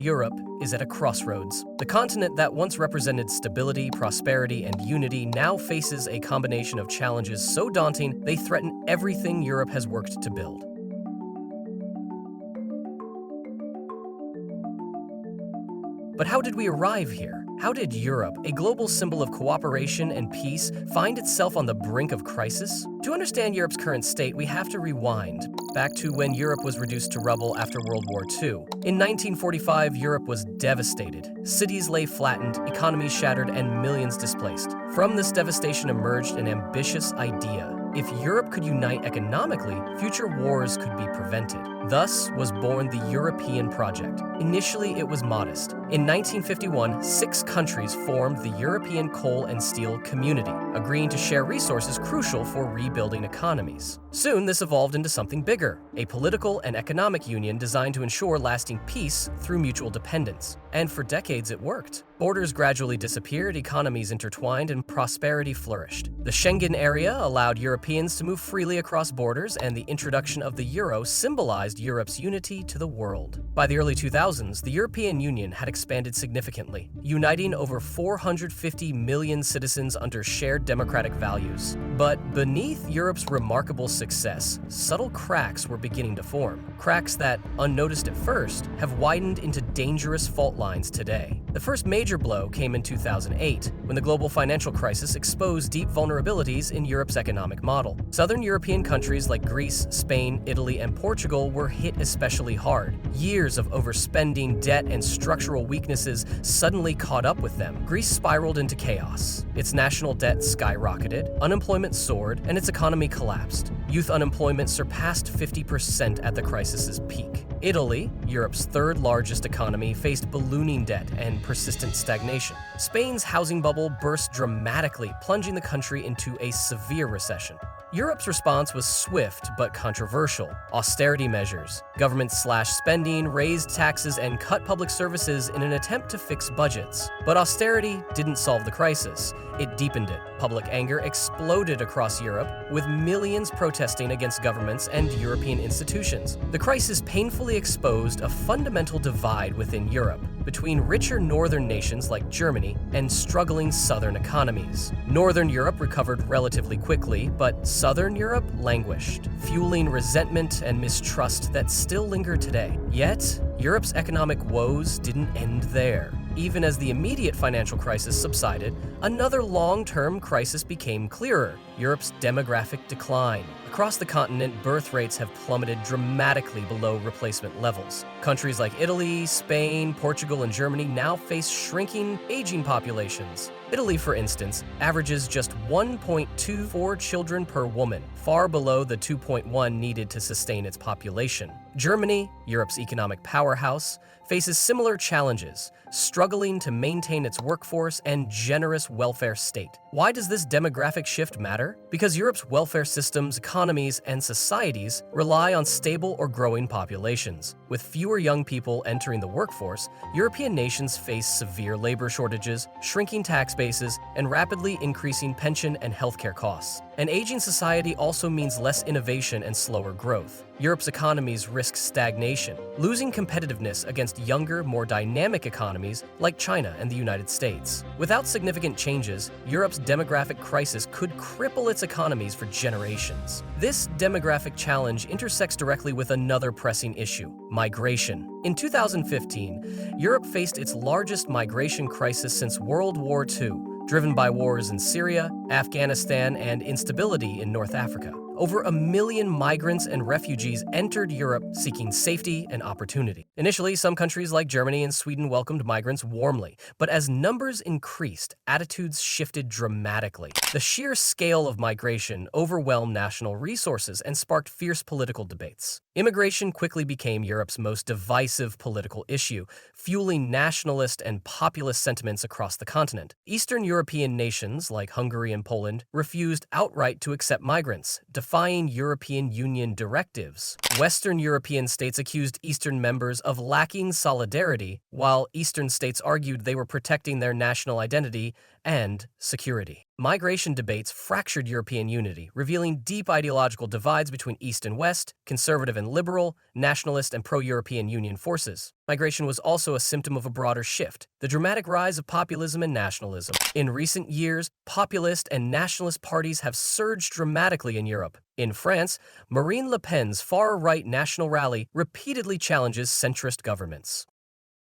Europe is at a crossroads. The continent that once represented stability, prosperity, and unity now faces a combination of challenges so daunting they threaten everything Europe has worked to build. But how did we arrive here? How did Europe, a global symbol of cooperation and peace, find itself on the brink of crisis? To understand Europe's current state, we have to rewind back to when Europe was reduced to rubble after World War II. In 1945, Europe was devastated. Cities lay flattened, economies shattered, and millions displaced. From this devastation emerged an ambitious idea. If Europe could unite economically, future wars could be prevented. Thus was born the European project. Initially, it was modest. In 1951, 6 countries formed the European Coal and Steel Community, agreeing to share resources crucial for rebuilding economies. Soon, this evolved into something bigger, a political and economic union designed to ensure lasting peace through mutual dependence. And for decades, it worked. Borders gradually disappeared, economies intertwined, and prosperity flourished. The Schengen area allowed Europeans to move freely across borders, and the introduction of the euro symbolized Europe's unity to the world. By the early 2000s, the European Union had expanded significantly, uniting over 450 million citizens under shared democratic values. But beneath Europe's remarkable success, subtle cracks were beginning to form. Cracks that, unnoticed at first, have widened into dangerous fault lines today. The first major blow came in 2008, when the global financial crisis exposed deep vulnerabilities in Europe's economic model. Southern European countries like Greece, Spain, Italy, and Portugal were hit especially hard. Years of overspending, debt, and structural weaknesses suddenly caught up with them. Greece spiraled into chaos. Its national debt skyrocketed, unemployment soared, and its economy collapsed. Youth unemployment surpassed 50% at the crisis's peak. Italy, Europe's third largest economy, faced ballooning debt and persistent stagnation. Spain's housing bubble burst dramatically, plunging the country into a severe recession. Europe's response was swift but controversial. Austerity measures. Governments slashed spending, raised taxes, and cut public services in an attempt to fix budgets. But austerity didn't solve the crisis. It deepened it. Public anger exploded across Europe, with millions protesting against governments and European institutions. The crisis painfully exposed a fundamental divide within Europe between richer northern nations like Germany and struggling southern economies. Northern Europe recovered relatively quickly, but southern Europe languished, fueling resentment and mistrust that still linger today. Yet, Europe's economic woes didn't end there. Even as the immediate financial crisis subsided, another long-term crisis became clearer: Europe's demographic decline. Across the continent, birth rates have plummeted dramatically below replacement levels. Countries like Italy, Spain, Portugal, and Germany now face shrinking, aging populations. Italy, for instance, averages just 1.24 children per woman, far below the 2.1 needed to sustain its population. Germany, Europe's economic powerhouse, faces similar challenges, struggling to maintain its workforce and generous welfare state. Why does this demographic shift matter? Because Europe's welfare systems, economies, and societies rely on stable or growing populations. With fewer young people entering the workforce, European nations face severe labor shortages, shrinking tax bases, and rapidly increasing pension and healthcare costs. An aging society also means less innovation and slower growth. Europe's economies risk stagnation, losing competitiveness against younger, more dynamic economies like China and the United States. Without significant changes, Europe's demographic crisis could cripple its economies for generations. This demographic challenge intersects directly with another pressing issue: migration. In 2015, Europe faced its largest migration crisis since World War II, driven by wars in Syria, Afghanistan, and instability in North Africa. Over 1 million migrants and refugees entered Europe seeking safety and opportunity. Initially, some countries like Germany and Sweden welcomed migrants warmly, but as numbers increased, attitudes shifted dramatically. The sheer scale of migration overwhelmed national resources and sparked fierce political debates. Immigration quickly became Europe's most divisive political issue, fueling nationalist and populist sentiments across the continent. Eastern European nations, like Hungary and Poland, refused outright to accept migrants, defying European Union directives. Western European states accused Eastern members of lacking solidarity, while Eastern states argued they were protecting their national identity and security. Migration debates fractured European unity, revealing deep ideological divides between East and West, conservative and liberal, nationalist and pro-European Union forces. Migration was also a symptom of a broader shift, the dramatic rise of populism and nationalism. In recent years, populist and nationalist parties have surged dramatically in Europe. In France, Marine Le Pen's far-right National Rally repeatedly challenges centrist governments.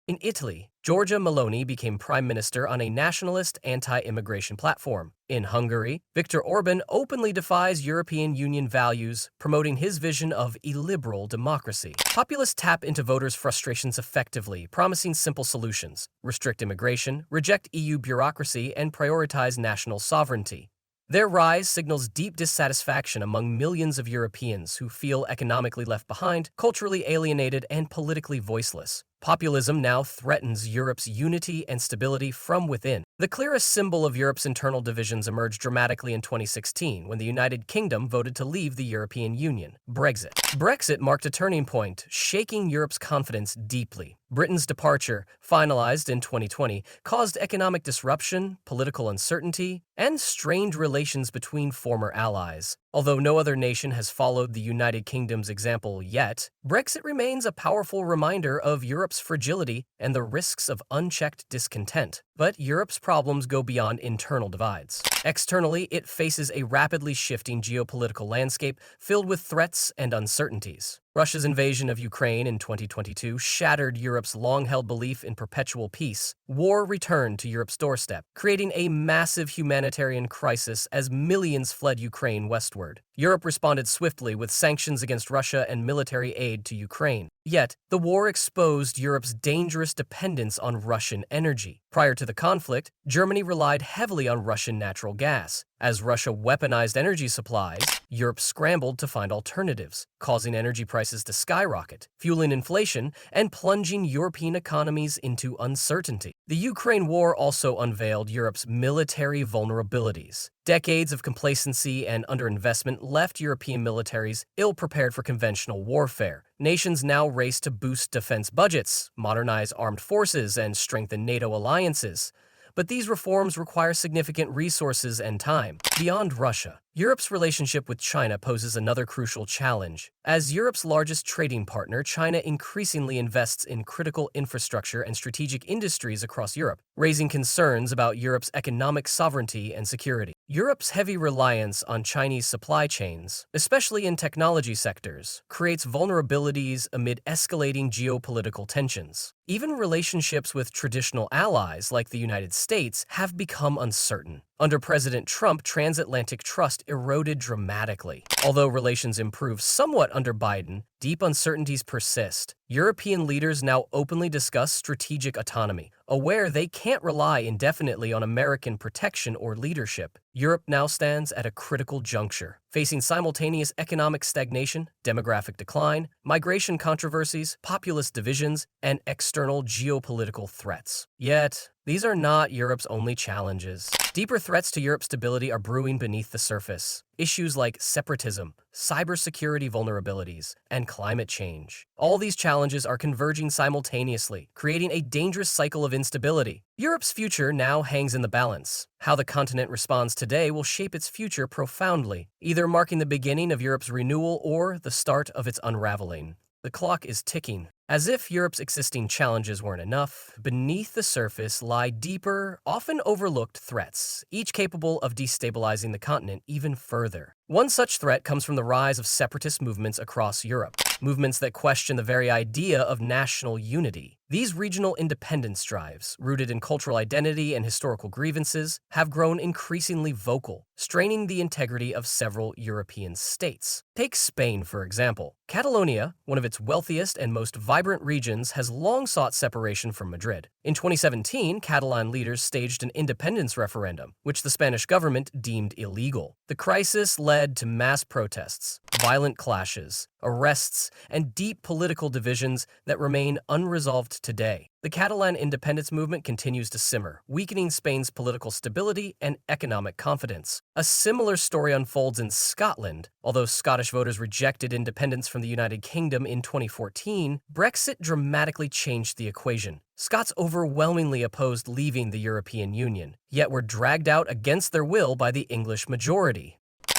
In Italy, Giorgia Meloni became prime minister on a nationalist anti-immigration platform. In Hungary, Viktor Orban openly defies European Union values, promoting his vision of illiberal democracy. Populists tap into voters' frustrations effectively, promising simple solutions: restrict immigration, reject EU bureaucracy, and prioritize national sovereignty. Their rise signals deep dissatisfaction among millions of Europeans who feel economically left behind, culturally alienated, and politically voiceless. Populism now threatens Europe's unity and stability from within. The clearest symbol of Europe's internal divisions emerged dramatically in 2016 when the United Kingdom voted to leave the European Union. Brexit marked a turning point, shaking Europe's confidence deeply. Britain's departure, finalized in 2020, caused economic disruption, political uncertainty, and strained relations between former allies. Although no other nation has followed the United Kingdom's example yet, Brexit remains a powerful reminder of Europe's fragility and the risks of unchecked discontent. But Europe's problems go beyond internal divides. Externally, it faces a rapidly shifting geopolitical landscape filled with threats and uncertainties. Russia's invasion of Ukraine in 2022 shattered Europe's long-held belief in perpetual peace. War returned to Europe's doorstep, creating a massive humanitarian crisis as millions fled Ukraine westward. Europe responded swiftly with sanctions against Russia and military aid to Ukraine. Yet, the war exposed Europe's dangerous dependence on Russian energy. Prior to the conflict, Germany relied heavily on Russian natural gas. As Russia weaponized energy supplies, Europe scrambled to find alternatives, causing energy prices to skyrocket, fueling inflation, and plunging European economies into uncertainty. The Ukraine war also unveiled Europe's military vulnerabilities. Decades of complacency and underinvestment left European militaries ill-prepared for conventional warfare. Nations now race to boost defense budgets, modernize armed forces, and strengthen NATO alliances. But these reforms require significant resources and time. Beyond Russia, Europe's relationship with China poses another crucial challenge. As Europe's largest trading partner, China increasingly invests in critical infrastructure and strategic industries across Europe, raising concerns about Europe's economic sovereignty and security. Europe's heavy reliance on Chinese supply chains, especially in technology sectors, creates vulnerabilities amid escalating geopolitical tensions. Even relationships with traditional allies like the United States have become uncertain. Under President Trump, transatlantic trust eroded dramatically. Although relations improved somewhat under Biden, deep uncertainties persist. European leaders now openly discuss strategic autonomy, aware they can't rely indefinitely on American protection or leadership. Europe now stands at a critical juncture, facing simultaneous economic stagnation, demographic decline, migration controversies, populist divisions, and external geopolitical threats. Yet, these are not Europe's only challenges. Deeper threats to Europe's stability are brewing beneath the surface. Issues like separatism, cybersecurity vulnerabilities, and climate change. All these challenges are converging simultaneously, creating a dangerous cycle of instability. Europe's future now hangs in the balance. How the continent responds today will shape its future profoundly, either marking the beginning of Europe's renewal or the start of its unraveling. The clock is ticking. As if Europe's existing challenges weren't enough, beneath the surface lie deeper, often overlooked threats, each capable of destabilizing the continent even further. One such threat comes from the rise of separatist movements across Europe, movements that question the very idea of national unity. These regional independence drives, rooted in cultural identity and historical grievances, have grown increasingly vocal, straining the integrity of several European states. Take Spain, for example. Catalonia, one of its wealthiest and most vibrant regions, has long sought separation from Madrid. In 2017, Catalan leaders staged an independence referendum, which the Spanish government deemed illegal. The crisis led to mass protests, violent clashes, arrests, and deep political divisions that remain unresolved today. The Catalan independence movement continues to simmer, weakening Spain's political stability and economic confidence. A similar story unfolds in Scotland. Although Scottish voters rejected independence from the United Kingdom in 2014, Brexit dramatically changed the equation. Scots overwhelmingly opposed leaving the European Union, yet were dragged out against their will by the English majority.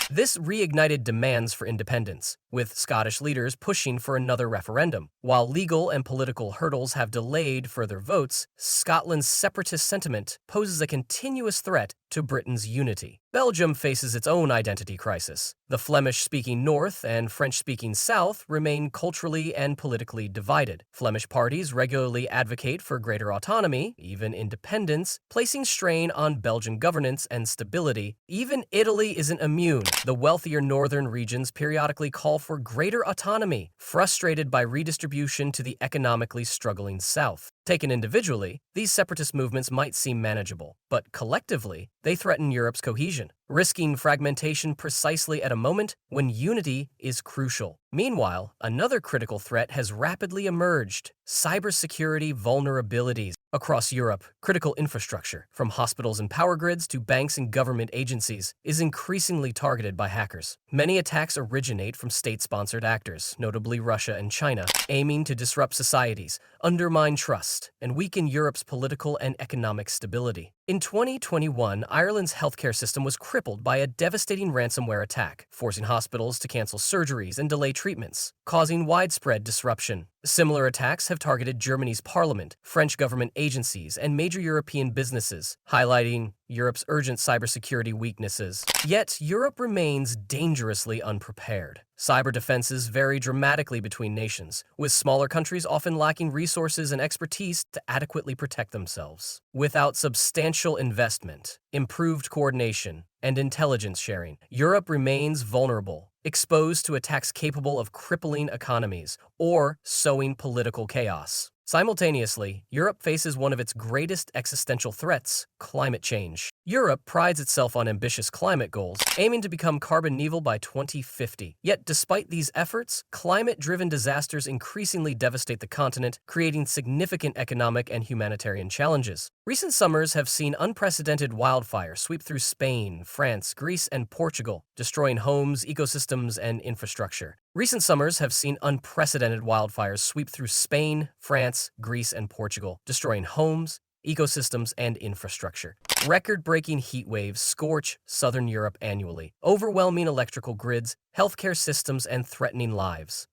This reignited demands for independence, with Scottish leaders pushing for another referendum. While legal and political hurdles have delayed further votes, Scotland's separatist sentiment poses a continuous threat to Britain's unity. Belgium faces its own identity crisis. The Flemish-speaking North and French-speaking South remain culturally and politically divided. Flemish parties regularly advocate for greater autonomy, even independence, placing strain on Belgian governance and stability. Even Italy isn't immune. The wealthier northern regions periodically call for greater autonomy, frustrated by redistribution to the economically struggling South. Taken individually, these separatist movements might seem manageable, but collectively, they threaten Europe's cohesion, risking fragmentation precisely at a moment when unity is crucial. Meanwhile, another critical threat has rapidly emerged: cybersecurity vulnerabilities. Across Europe, critical infrastructure, from hospitals and power grids to banks and government agencies, is increasingly targeted by hackers. Many attacks originate from state-sponsored actors, notably Russia and China, aiming to disrupt societies, undermine trust, and weaken Europe's political and economic stability. In 2021, Ireland's healthcare system was crippled by a devastating ransomware attack, forcing hospitals to cancel surgeries and delay treatments, causing widespread disruption. Similar attacks have targeted Germany's parliament, French government agencies, and major European businesses, highlighting Europe's urgent cybersecurity weaknesses. Yet, Europe remains dangerously unprepared. Cyber defenses vary dramatically between nations, with smaller countries often lacking resources and expertise to adequately protect themselves. Without substantial investment, improved coordination, and intelligence sharing, Europe remains vulnerable, exposed to attacks capable of crippling economies or sowing political chaos. Simultaneously, Europe faces one of its greatest existential threats: climate change. Europe prides itself on ambitious climate goals, aiming to become carbon neutral by 2050. Yet, despite these efforts, climate-driven disasters increasingly devastate the continent, creating significant economic and humanitarian challenges. Recent summers have seen unprecedented wildfires sweep through Spain, France, Greece, and Portugal, destroying homes, ecosystems, and infrastructure. Recent summers have seen unprecedented wildfires sweep through Spain, France, Greece, and Portugal, destroying homes, ecosystems, and infrastructure. Record-breaking heat waves scorch southern Europe annually, overwhelming electrical grids, healthcare systems, and threatening lives.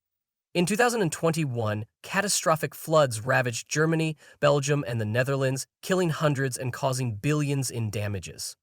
In 2021, catastrophic floods ravaged Germany, Belgium, and the Netherlands, killing hundreds and causing billions in damages.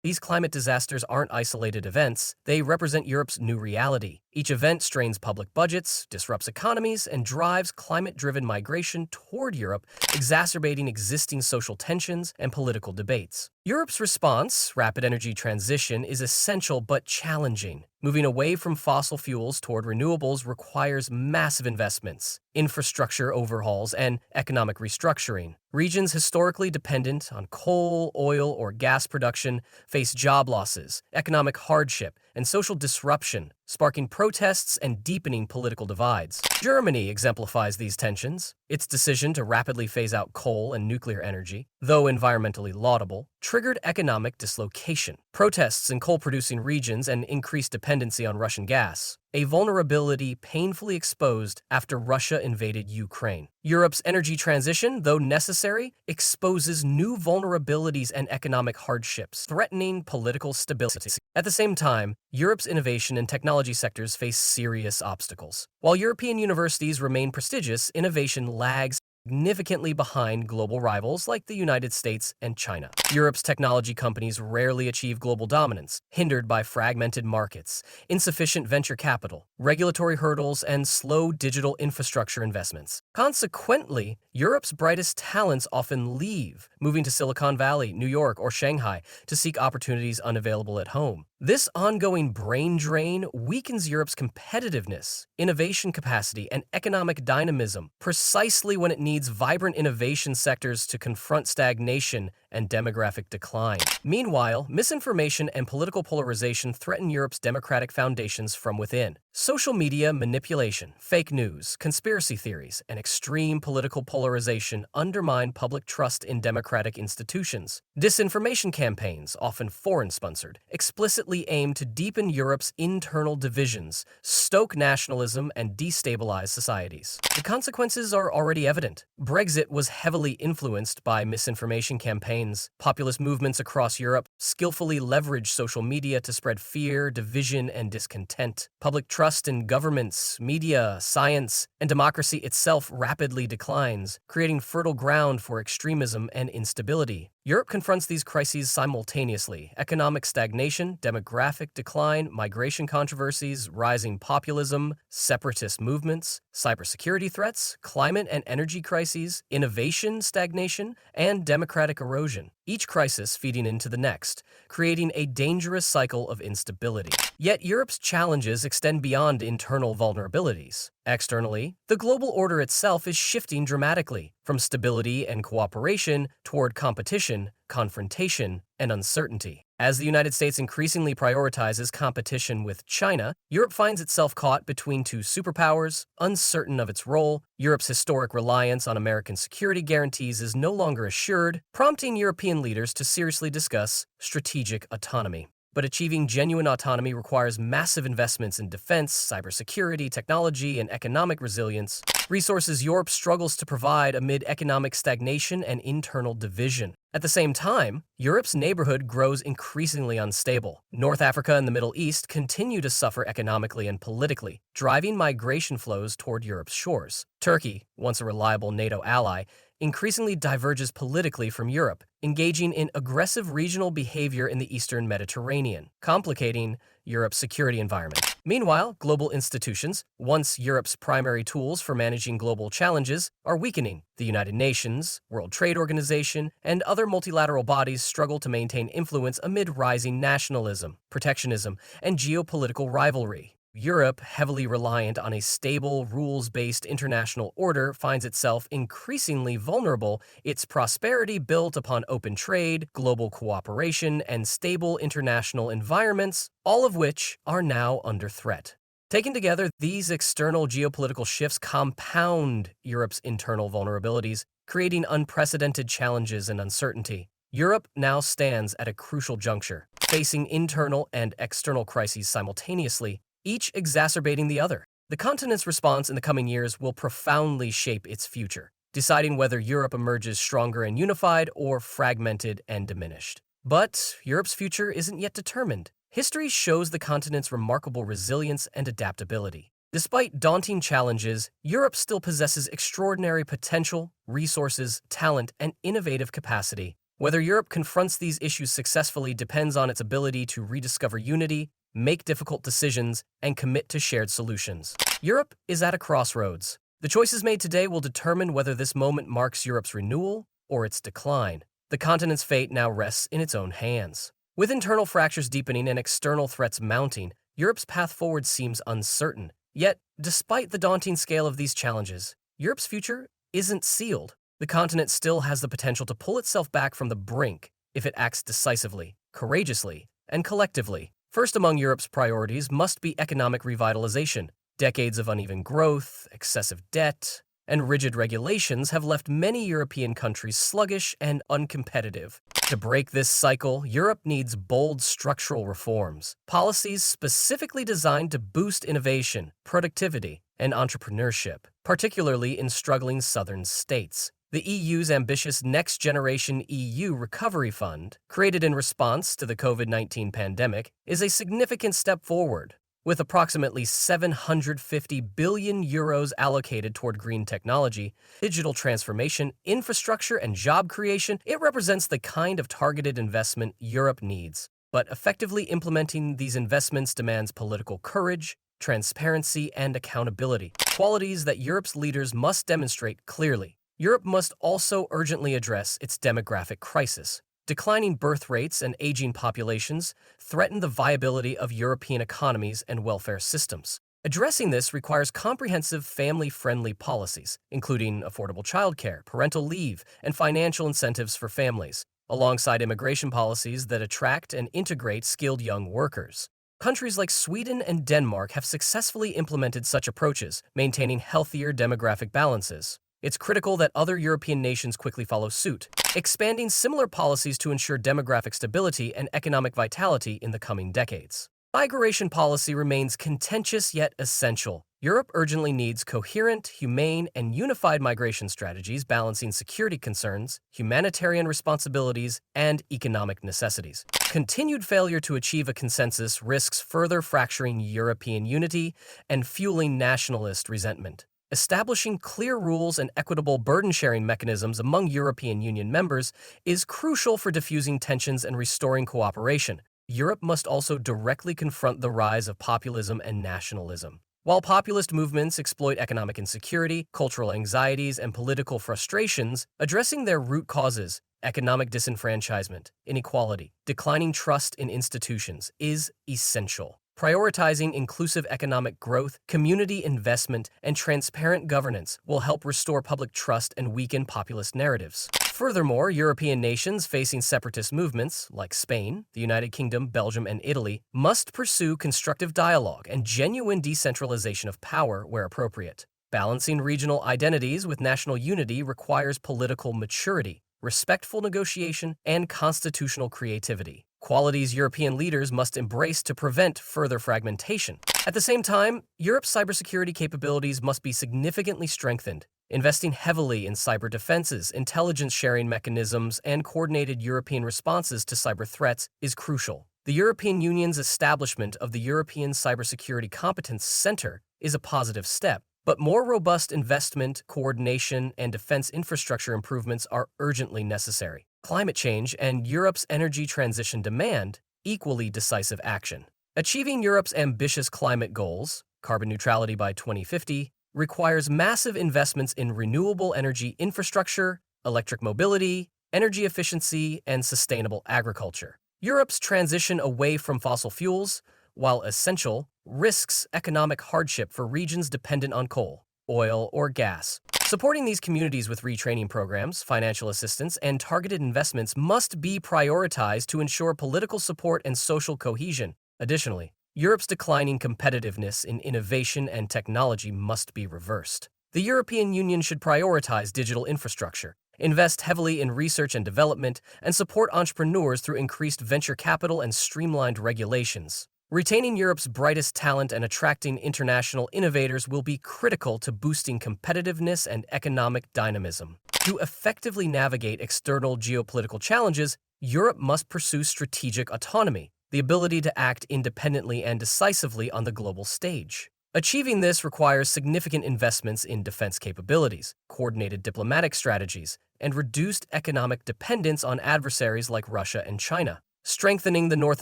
These climate disasters aren't isolated events, they represent Europe's new reality. Each event strains public budgets, disrupts economies, and drives climate-driven migration toward Europe, exacerbating existing social tensions and political debates. Europe's response, rapid energy transition, is essential but challenging. Moving away from fossil fuels toward renewables requires massive investments, infrastructure overhauls, and economic restructuring. Regions historically dependent on coal, oil, or gas production face job losses, economic hardship, and social disruption, sparking protests and deepening political divides. Germany exemplifies these tensions. Its decision to rapidly phase out coal and nuclear energy, though environmentally laudable, triggered economic dislocation. Protests in coal-producing regions and increased dependency on Russian gas, a vulnerability painfully exposed after Russia invaded Ukraine. Europe's energy transition, though necessary, exposes new vulnerabilities and economic hardships, threatening political stability. At the same time, Europe's innovation and technology sectors face serious obstacles. While European universities remain prestigious, innovation lags significantly behind global rivals like the United States and China. Europe's technology companies rarely achieve global dominance, hindered by fragmented markets, insufficient venture capital, regulatory hurdles, and slow digital infrastructure investments. Consequently, Europe's brightest talents often leave, moving to Silicon Valley, New York, or Shanghai to seek opportunities unavailable at home. This ongoing brain drain weakens Europe's competitiveness, innovation capacity, and economic dynamism, precisely when it needs vibrant innovation sectors to confront stagnation and demographic decline. Meanwhile, misinformation and political polarization threaten Europe's democratic foundations from within. Social media manipulation, fake news, conspiracy theories, and extreme political polarization undermine public trust in democratic institutions. Disinformation campaigns, often foreign-sponsored, explicitly aim to deepen Europe's internal divisions, stoke nationalism, and destabilize societies. The consequences are already evident. Brexit was heavily influenced by misinformation campaigns. Populist movements across Europe skillfully leveraged social media to spread fear, division, and discontent. Public trust in governments, media, science, and democracy itself rapidly declines, creating fertile ground for extremism and instability. Europe confronts these crises simultaneously: economic stagnation, demographic decline, migration controversies, rising populism, separatist movements, cybersecurity threats, climate and energy crises, innovation stagnation, and democratic erosion, each crisis feeding into the next, creating a dangerous cycle of instability. Yet Europe's challenges extend beyond internal vulnerabilities. Externally, the global order itself is shifting dramatically, from stability and cooperation toward competition, confrontation, and uncertainty. As the United States increasingly prioritizes competition with China, Europe finds itself caught between two superpowers, uncertain of its role. Europe's historic reliance on American security guarantees is no longer assured, prompting European leaders to seriously discuss strategic autonomy. But achieving genuine autonomy requires massive investments in defense, cybersecurity, technology, and economic resilience, resources Europe struggles to provide amid economic stagnation and internal division. At the same time, Europe's neighborhood grows increasingly unstable. North Africa and the Middle East continue to suffer economically and politically, driving migration flows toward Europe's shores. Turkey, once a reliable NATO ally, increasingly diverges politically from Europe, engaging in aggressive regional behavior in the eastern Mediterranean, complicating Europe's security environment. Meanwhile, global institutions, once Europe's primary tools for managing global challenges, are weakening. The United Nations, World Trade Organization, and other multilateral bodies struggle to maintain influence amid rising nationalism, protectionism, and geopolitical rivalry. Europe, heavily reliant on a stable, rules-based international order, finds itself increasingly vulnerable, its prosperity built upon open trade, global cooperation, and stable international environments, all of which are now under threat. Taken together, these external geopolitical shifts compound Europe's internal vulnerabilities, creating unprecedented challenges and uncertainty. Europe now stands at a crucial juncture, facing internal and external crises simultaneously, each exacerbating the other. The continent's response in the coming years will profoundly shape its future, deciding whether Europe emerges stronger and unified or fragmented and diminished. But Europe's future isn't yet determined. History shows the continent's remarkable resilience and adaptability. Despite daunting challenges, Europe still possesses extraordinary potential, resources, talent, and innovative capacity. Whether Europe confronts these issues successfully depends on its ability to rediscover unity, make difficult decisions, and commit to shared solutions. Europe is at a crossroads. The choices made today will determine whether this moment marks Europe's renewal or its decline. The continent's fate now rests in its own hands. With internal fractures deepening and external threats mounting, Europe's path forward seems uncertain. Yet, despite the daunting scale of these challenges, Europe's future isn't sealed. The continent still has the potential to pull itself back from the brink if it acts decisively, courageously, and collectively. First among Europe's priorities must be economic revitalization. Decades of uneven growth, excessive debt, and rigid regulations have left many European countries sluggish and uncompetitive. To break this cycle, Europe needs bold structural reforms, policies specifically designed to boost innovation, productivity, and entrepreneurship, particularly in struggling southern states. The EU's ambitious Next Generation EU Recovery Fund, created in response to the COVID-19 pandemic, is a significant step forward. With approximately 750 billion euros allocated toward green technology, digital transformation, infrastructure, and job creation, it represents the kind of targeted investment Europe needs. But effectively implementing these investments demands political courage, transparency, and accountability, qualities that Europe's leaders must demonstrate clearly. Europe must also urgently address its demographic crisis. Declining birth rates and aging populations threaten the viability of European economies and welfare systems. Addressing this requires comprehensive family-friendly policies, including affordable childcare, parental leave, and financial incentives for families. alongside immigration policies that attract and integrate skilled young workers. Countries like Sweden and Denmark have successfully implemented such approaches, maintaining healthier demographic balances. It's critical that other European nations quickly follow suit, expanding similar policies to ensure demographic stability and economic vitality in the coming decades. Migration policy remains contentious yet essential. Europe urgently needs coherent, humane, and unified migration strategies balancing security concerns, humanitarian responsibilities, and economic necessities. Continued failure to achieve a consensus risks further fracturing European unity and fueling nationalist resentment. Establishing clear rules and equitable burden-sharing mechanisms among European Union members is crucial for diffusing tensions and restoring cooperation. Europe must also directly confront the rise of populism and nationalism. While populist movements exploit economic insecurity, cultural anxieties, and political frustrations, addressing their root causes, economic disenfranchisement, inequality, declining trust in institutions, is essential. Prioritizing inclusive economic growth, community investment, and transparent governance will help restore public trust and weaken populist narratives. Furthermore, European nations facing separatist movements, like Spain, the United Kingdom, Belgium, and Italy, must pursue constructive dialogue and genuine decentralization of power where appropriate. Balancing regional identities with national unity requires political maturity, respectful negotiation, and constitutional creativity. Qualities European leaders must embrace to prevent further fragmentation. At the same time, Europe's cybersecurity capabilities must be significantly strengthened. Investing heavily in cyber defenses, intelligence sharing mechanisms, and coordinated European responses to cyber threats is crucial. The European Union's establishment of the European Cybersecurity Competence Center is a positive step, but more robust investment, coordination, and defense infrastructure improvements are urgently necessary. Climate change and Europe's energy transition demand equally decisive action. Achieving Europe's ambitious climate goals, carbon neutrality by 2050, requires massive investments in renewable energy infrastructure, electric mobility, energy efficiency, and sustainable agriculture. Europe's transition away from fossil fuels, while essential, risks economic hardship for regions dependent on coal, oil, or gas. Supporting these communities with retraining programs, financial assistance, and targeted investments must be prioritized to ensure political support and social cohesion. Additionally, Europe's declining competitiveness in innovation and technology must be reversed. The European Union should prioritize digital infrastructure, invest heavily in research and development, and support entrepreneurs through increased venture capital and streamlined regulations. Retaining Europe's brightest talent and attracting international innovators will be critical to boosting competitiveness and economic dynamism. To effectively navigate external geopolitical challenges, Europe must pursue strategic autonomy, the ability to act independently and decisively on the global stage. Achieving this requires significant investments in defense capabilities, coordinated diplomatic strategies, and reduced economic dependence on adversaries like Russia and China. Strengthening the North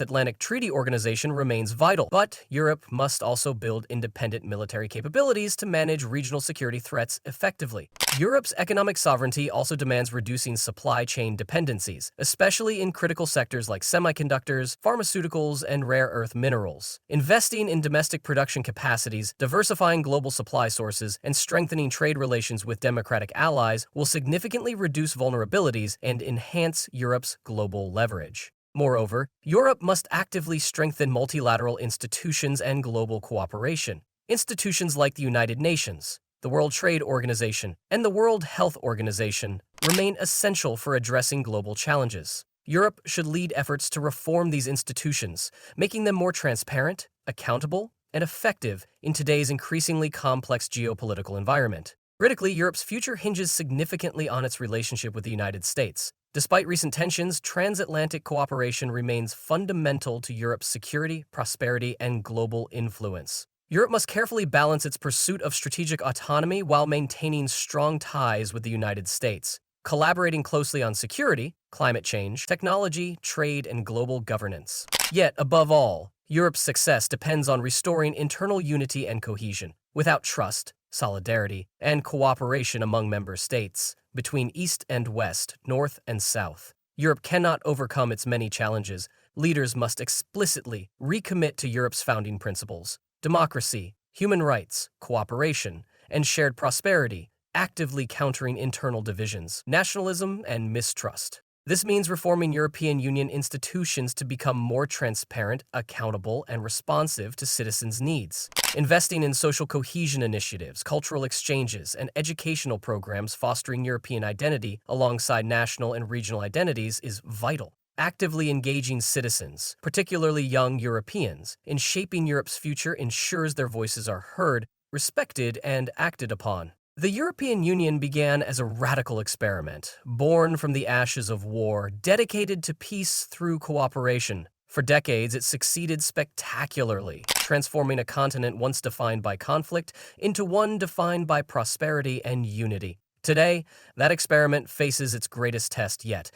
Atlantic Treaty Organization remains vital, but Europe must also build independent military capabilities to manage regional security threats effectively. Europe's economic sovereignty also demands reducing supply chain dependencies, especially in critical sectors like semiconductors, pharmaceuticals, and rare earth minerals. Investing in domestic production capacities, diversifying global supply sources, and strengthening trade relations with democratic allies will significantly reduce vulnerabilities and enhance Europe's global leverage. Moreover, Europe must actively strengthen multilateral institutions and global cooperation. Institutions like the United Nations, the World Trade Organization, and the World Health Organization remain essential for addressing global challenges. Europe should lead efforts to reform these institutions, making them more transparent, accountable, and effective in today's increasingly complex geopolitical environment. Critically, Europe's future hinges significantly on its relationship with the United States. Despite recent tensions, transatlantic cooperation remains fundamental to Europe's security, prosperity, and global influence. Europe must carefully balance its pursuit of strategic autonomy while maintaining strong ties with the United States, collaborating closely on security, climate change, technology, trade, and global governance. Yet, above all, Europe's success depends on restoring internal unity and cohesion. Without trust, solidarity, and cooperation among member states, between East and West, North and South, Europe cannot overcome its many challenges. Leaders must explicitly recommit to Europe's founding principles: democracy, human rights, cooperation, and shared prosperity, actively countering internal divisions, nationalism, and mistrust. This means reforming European Union institutions to become more transparent, accountable, and responsive to citizens' needs. Investing in social cohesion initiatives, cultural exchanges, and educational programs fostering European identity alongside national and regional identities is vital. Actively engaging citizens, particularly young Europeans, in shaping Europe's future ensures their voices are heard, respected, and acted upon. The European Union began as a radical experiment, born from the ashes of war, dedicated to peace through cooperation. For decades, it succeeded spectacularly, transforming a continent once defined by conflict into one defined by prosperity and unity. Today, that experiment faces its greatest test yet.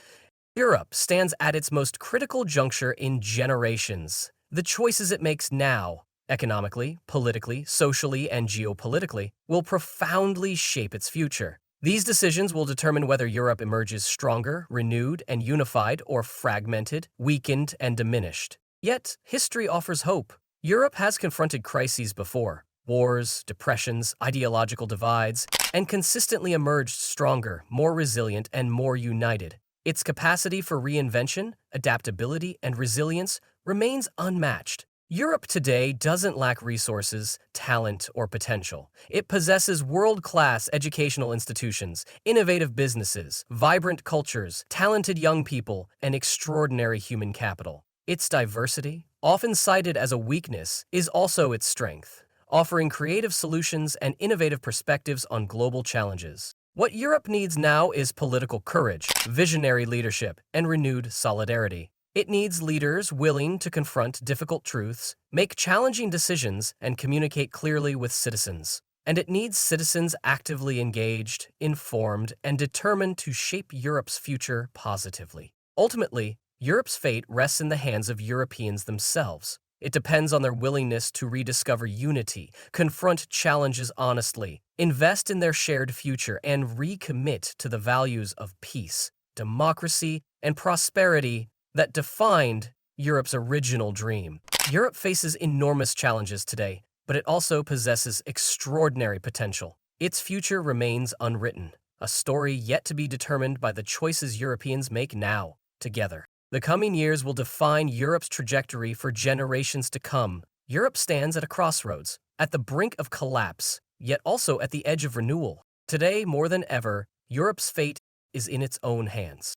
Europe stands at its most critical juncture in generations. The choices it makes now, economically, politically, socially, and geopolitically, will profoundly shape its future. These decisions will determine whether Europe emerges stronger, renewed, and unified, or fragmented, weakened, and diminished. Yet, history offers hope. Europe has confronted crises before: wars, depressions, ideological divides, and consistently emerged stronger, more resilient, and more united. Its capacity for reinvention, adaptability, and resilience remains unmatched. Europe today doesn't lack resources, talent, or potential. It possesses world-class educational institutions, innovative businesses, vibrant cultures, talented young people, and extraordinary human capital. Its diversity, often cited as a weakness, is also its strength, offering creative solutions and innovative perspectives on global challenges. What Europe needs now is political courage, visionary leadership, and renewed solidarity. It needs leaders willing to confront difficult truths, make challenging decisions, and communicate clearly with citizens. And it needs citizens actively engaged, informed, and determined to shape Europe's future positively. Ultimately, Europe's fate rests in the hands of Europeans themselves. It depends on their willingness to rediscover unity, confront challenges honestly, invest in their shared future, and recommit to the values of peace, democracy, and prosperity that defined Europe's original dream. Europe faces enormous challenges today, but it also possesses extraordinary potential. Its future remains unwritten, a story yet to be determined by the choices Europeans make now, together. The coming years will define Europe's trajectory for generations to come. Europe stands at a crossroads, at the brink of collapse, yet also at the edge of renewal. Today, more than ever, Europe's fate is in its own hands.